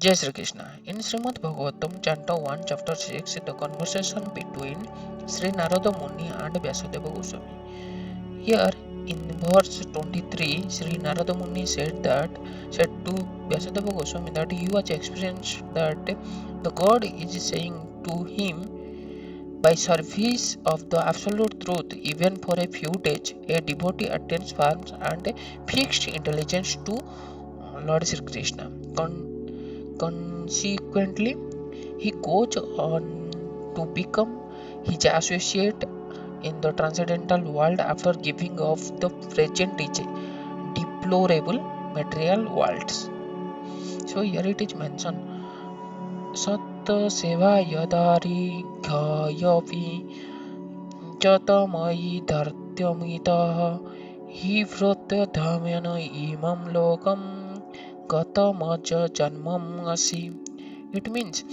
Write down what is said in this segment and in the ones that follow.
Jai Sri Krishna. In Śrīmad-Bhāgavatam, Canto 1, Chapter 6, the conversation between Sri Nārada Muni and Vyāsadeva Goswami. Here, in verse 23, Sri Nārada Muni said to Vyāsadeva Goswami that he was experienced that the God is saying to him, by service of the absolute truth, even for a few days, a devotee attains firm and fixed intelligence to Lord Sri Krishna. Consequently, he goes on to become his associate in the transcendental world after giving up the present deplorable material worlds. So here it is mentioned, Sat seva yadari ghayavi jatamayi dhartyamitaha hi vrotya dhamyana imam lokam gatamaja janmam asi. It means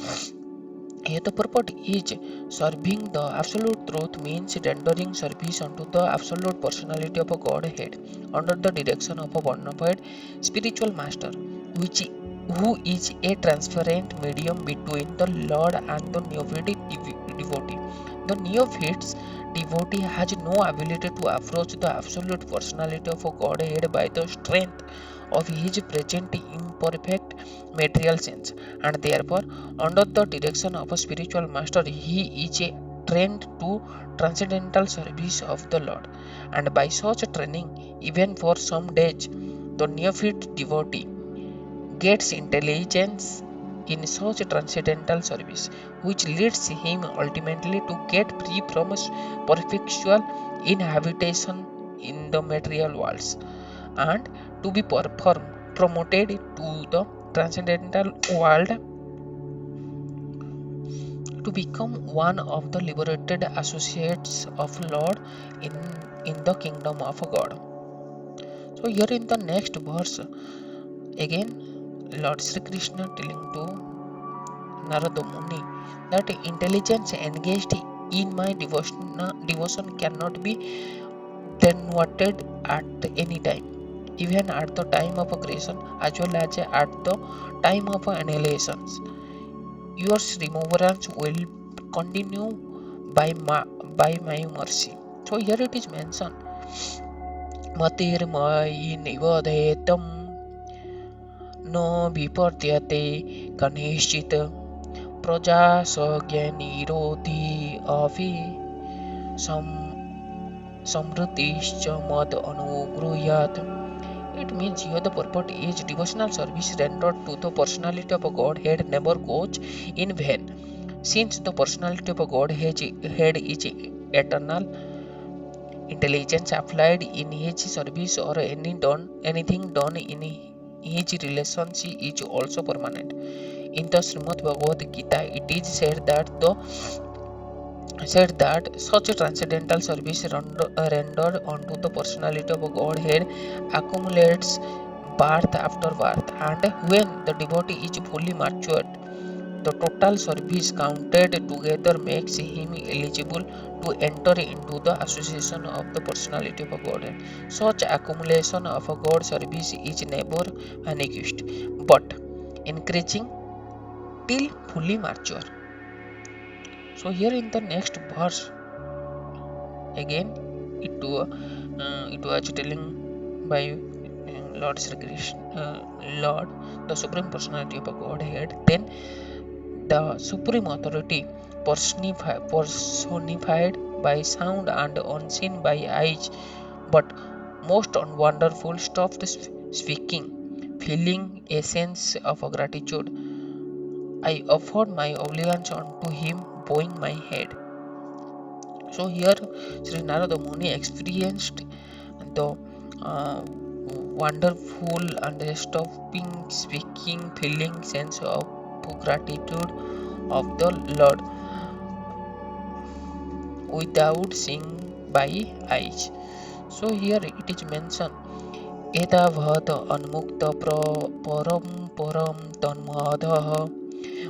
here the purport is serving the absolute truth means rendering service unto the absolute personality of a Godhead under the direction of a bona fide spiritual master, which who is a transparent medium between the Lord and the neophyte devotee. The neophyte's devotee has no ability to approach the absolute personality of a Godhead by the strength of his present imperfect material sense, and therefore under the direction of a spiritual master, he is trained to transcendental service of the Lord. And by such training, even for some days, the neophyte devotee gets intelligence in such transcendental service, which leads him ultimately to get free from perpetual inhabitation in the material worlds and to be promoted to the transcendental world to become one of the liberated associates of Lord in the kingdom of God. So here in the next verse, again Lord Sri Krishna telling to Narada Muni that intelligence engaged in my devotion cannot be denuded at any time, even at the time of creation as well as at the time of annihilation. Your remembrance will continue by my mercy. So here it is mentioned, Matirmai nivadetam no vipartyate kanishchit praja sagyaniroti avi sam samrutischa mad anugruyat. It means here the purport is devotional service rendered to the personality of a Godhead never goes in vain, since the personality of a Godhead is eternal. Intelligence applied in his service or anything done in his relationship is also permanent. In the Śrīmad-Bhāgavad-Gītā, it is said that such a transcendental service rendered unto the personality of a Godhead accumulates birth after birth, and when the devotee is fully matured, the total service counted together makes him eligible to enter into the association of the personality of a Godhead. Such accumulation of a God service is never vanquished, but increasing till fully mature. So here in the next verse, again it was telling by Lord Sri Krishna, Lord, the Supreme Personality of a Godhead, then the Supreme Authority personified by sound and unseen by eyes, but most wonderful, stopped speaking, feeling a sense of gratitude. I offered my obedience unto him, bowing my head. So here Sri Narada Muni experienced the wonderful and stopping speaking feeling sense of gratitude of the Lord without seeing by eyes. So here it is mentioned, एतावत् अन्मुक्त परम परम तन्मदः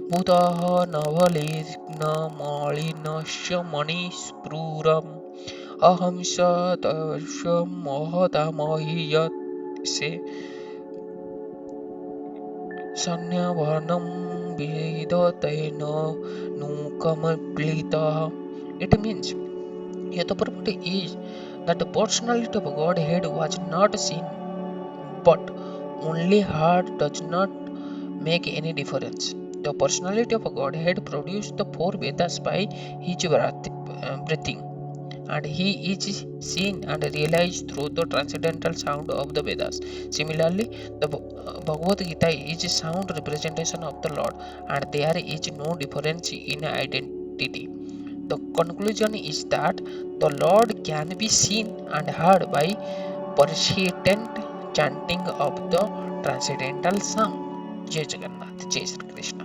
भूतः नवलिग्न मलिनस्य मणिस्फुरम् अहं स तस्य महतामहि यत् से Sanyavanam Vidatena Nukamagita. It means here the purport is that the personality of Godhead was not seen but only heard does not make any difference. The personality of Godhead produced the four Vedas by his breathing, and he is seen and realized through the transcendental sound of the Vedas. Similarly, the Bhagavad Gita is a sound representation of the Lord, and there is no difference in identity. The conclusion is that the Lord can be seen and heard by persistent chanting of the transcendental sound. Jai Jagannath, Jai Shri Krishna.